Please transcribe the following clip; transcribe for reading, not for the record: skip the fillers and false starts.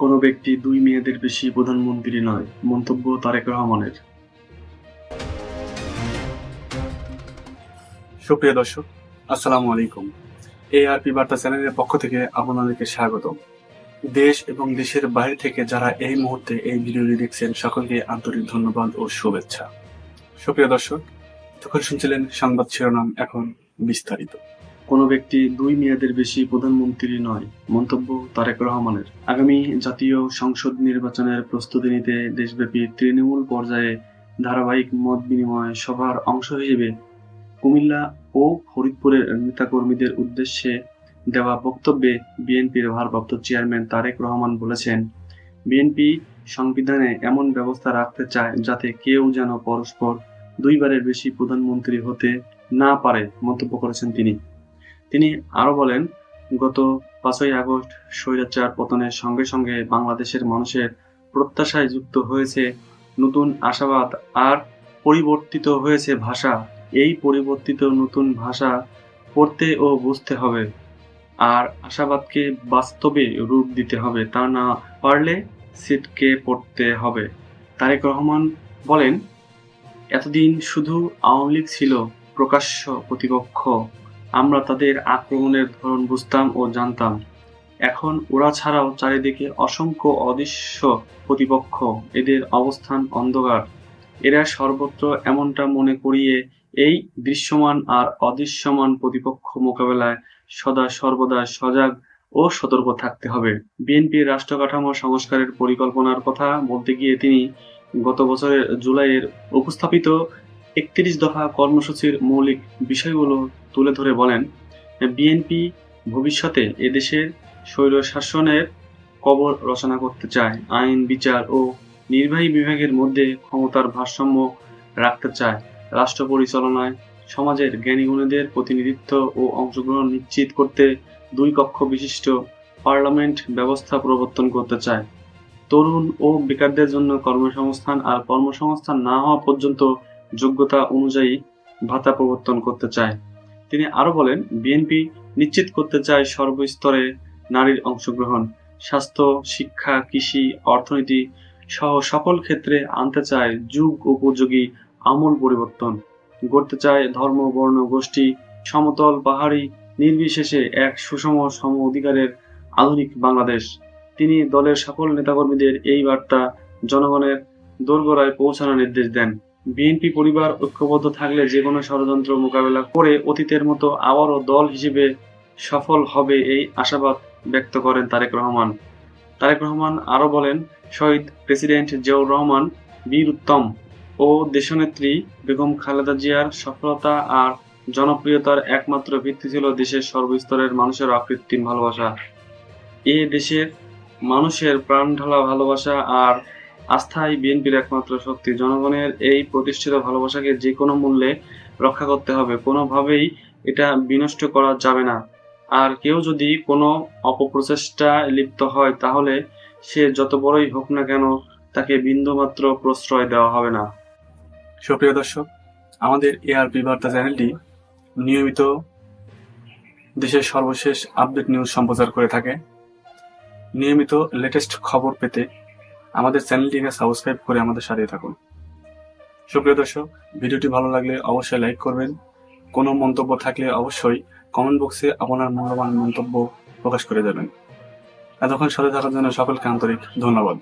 কোনো ব্যক্তি ২ মেয়াদের বেশি প্রধানমন্ত্রী নয়, মন্তব্য তারেক রহমানের। সুপ্রিয় দর্শক, আসসালামু আলাইকুম। এআরপি বার্তা চ্যানেলের পক্ষ থেকে আপনাদেরকে স্বাগত। দেশ এবং দেশের বাইরে থেকে যারা এই মুহূর্তে এই ভিডিওটি দেখছেন সকলকে আন্তরিক ধন্যবাদ ও শুভেচ্ছা। সুপ্রিয় দর্শক, তখন শুনছিলেন সংবাদ শিরোনাম, এখন বিস্তারিত। কোনো ব্যক্তি ২ মেয়াদের বেশি প্রধানমন্ত্রী নয়, মন্তব্য তারেক রহমানের। আগামী জাতীয় সংসদ নির্বাচনের প্রস্তুতি নিতে দেশব্যাপী তৃণমূল পর্যায়ে ধারাবাহিক মত বিনিময় সভার অংশ হিসেবে কুমিল্লা ও ফরিদপুরের নেতাকর্মীদের উদ্দেশ্যে দেওয়া বক্তব্যে বিএনপির ভারপ্রাপ্ত চেয়ারম্যান তারেক রহমান বলেছেন, বিএনপি সংবিধানে এমন ব্যবস্থা রাখতে চায় যাতে কেউ যেন পরস্পর ২ বারের বেশি প্রধানমন্ত্রী হতে না পারে, মন্তব্য করেছেন তিনি। তিনি আরো বলেন, গত ৫ই আগস্ট স্বৈরাচার পতনের সঙ্গে সঙ্গে বাংলাদেশের মানুষের প্রত্যাশায় যুক্ত হয়েছে নতুন আশাবাদ আর পরিবর্তিত হয়েছে ভাষা। এই পরিবর্তিত নতুন ভাষা পড়তে ও বুঝতে হবে, আর আশাবাদকে বাস্তবে রূপ দিতে হবে, তা না পারলে ছিটকে পড়তে হবে। তারেক রহমান বলেন, এতদিন শুধু আওয়ামী লীগ ছিল প্রকাশ্য প্রতিপক্ষ, আমরা তাদের আক্রমণের ধরন বুঝতাম ও জানতাম। এখন ওরা ছাড়াও চারিদিকে অসংখ্য অদৃশ্য প্রতিপক্ষ, এদের অবস্থান অন্ধকার। এরা সর্বত্র, এমনটা মনে করিয়ে এই দৃশ্যমান আর অদৃশ্যমান প্রতিপক্ষ মোকাবেলায় সদা সর্বদা সজাগ ও সতর্ক থাকতে হবে। বিএনপির রাষ্ট্র কাঠামো সংস্কারের পরিকল্পনার কথা বলতে গিয়ে তিনি গত বছরের জুলাইয়ের উপস্থাপিত ৩১ দফা কর্মসূচির মৌলিক বিষয়গুলো তুলে ধরে বলেন, বিএনপি ভবিষ্যতে এদেশের স্বৈরশাসনের কবর রচনা করতে চায়, আইন, বিচার ও নির্বাহী বিভাগের মধ্যে ক্ষমতার ভারসাম্য রাখতে চায়, রাষ্ট্র পরিচালনায় সমাজের জ্ঞানীগুণীদের প্রতিনিধিত্ব ও অংশগ্রহণ নিশ্চিত করতে ২ কক্ষ বিশিষ্ট পার্লামেন্ট ব্যবস্থা প্রবর্তন করতে চায়, তরুণ ও বেকারদের জন্য কর্মসংস্থান আর কর্মসংস্থান না হওয়া পর্যন্ত যোগ্যতা অনুযায়ী ভাতা প্রবর্তন করতে চায়। তিনি আরো বলেন, বিএনপি নিশ্চিত করতে চায় সর্বস্তরে নারীর অংশগ্রহণ, স্বাস্থ্য, শিক্ষা, কৃষি, অর্থনীতি সহ সকল ক্ষেত্রে আনতে চায় যুগ উপযোগী আমূল পরিবর্তন, গড়তে চায় ধর্ম, বর্ণ, গোষ্ঠী, সমতল পাহাড়ি নির্বিশেষে এক সুষম সম অধিকারের আধুনিক বাংলাদেশ। তিনি দলের সকল নেতাকর্মীদের এই বার্তা জনগণের দোরগোড়ায় পৌঁছানোর নির্দেশ দেন। বিএনপি পরিবার ঐক্যবদ্ধ থাকলে যেকোনো ষড়যন্ত্র মোকাবেলা করে অতীতের মতো আবারও দল হিসেবে সফল হবে, এই আশাবাদ ব্যক্ত করেন তারেক রহমান। তারেক রহমান আরো বলেন, শহীদ প্রেসিডেন্ট জিয়াউর রহমান, বীর উত্তম ও দেশনেত্রী বেগম খালেদা জিয়ার সফলতা আর জনপ্রিয়তার একমাত্র ভিত্তি ছিল দেশের সর্বস্তরের মানুষের অকৃত্রিম ভালোবাসা। এ দেশের মানুষের প্রাণঢালা ভালোবাসা আর আস্থাই বিএনপির একমাত্র শক্তি। জনগণের এই প্রতিষ্ঠিত ভালোবাসাকে যে কোনো মূল্যে রক্ষা করতে হবে, কোনোভাবেই এটা বিনষ্ট করা যাবে না। আর কেউ যদি কোনো অপপ্রচেষ্টায় লিপ্ত হয়, তাহলে সে যত বড়ই হোক না কেন, তাকে বিন্দুমাত্র প্রশ্রয় দেওয়া হবে না। সুপ্রিয় দর্শক, আমাদের এআরপি বার্তা চ্যানেলটি নিয়মিত দেশের সর্বশেষ আপডেট নিউজ সম্প্রচার করে থাকে। নিয়মিত লেটেস্ট খবর পেতে আমাদের চ্যানেলটিকে সাবস্ক্রাইব করে আমাদের সাথে থাকুন। সুপ্রিয় দর্শক, ভিডিওটি ভালো লাগলে অবশ্যই লাইক করবেন। কোনো মন্তব্য থাকলে অবশ্যই কমেন্ট বক্সে আপনার মূল্যবান মন্তব্য প্রকাশ করে যাবেন। এতক্ষণ সাথে থাকার জন্য সকলকে আন্তরিক ধন্যবাদ।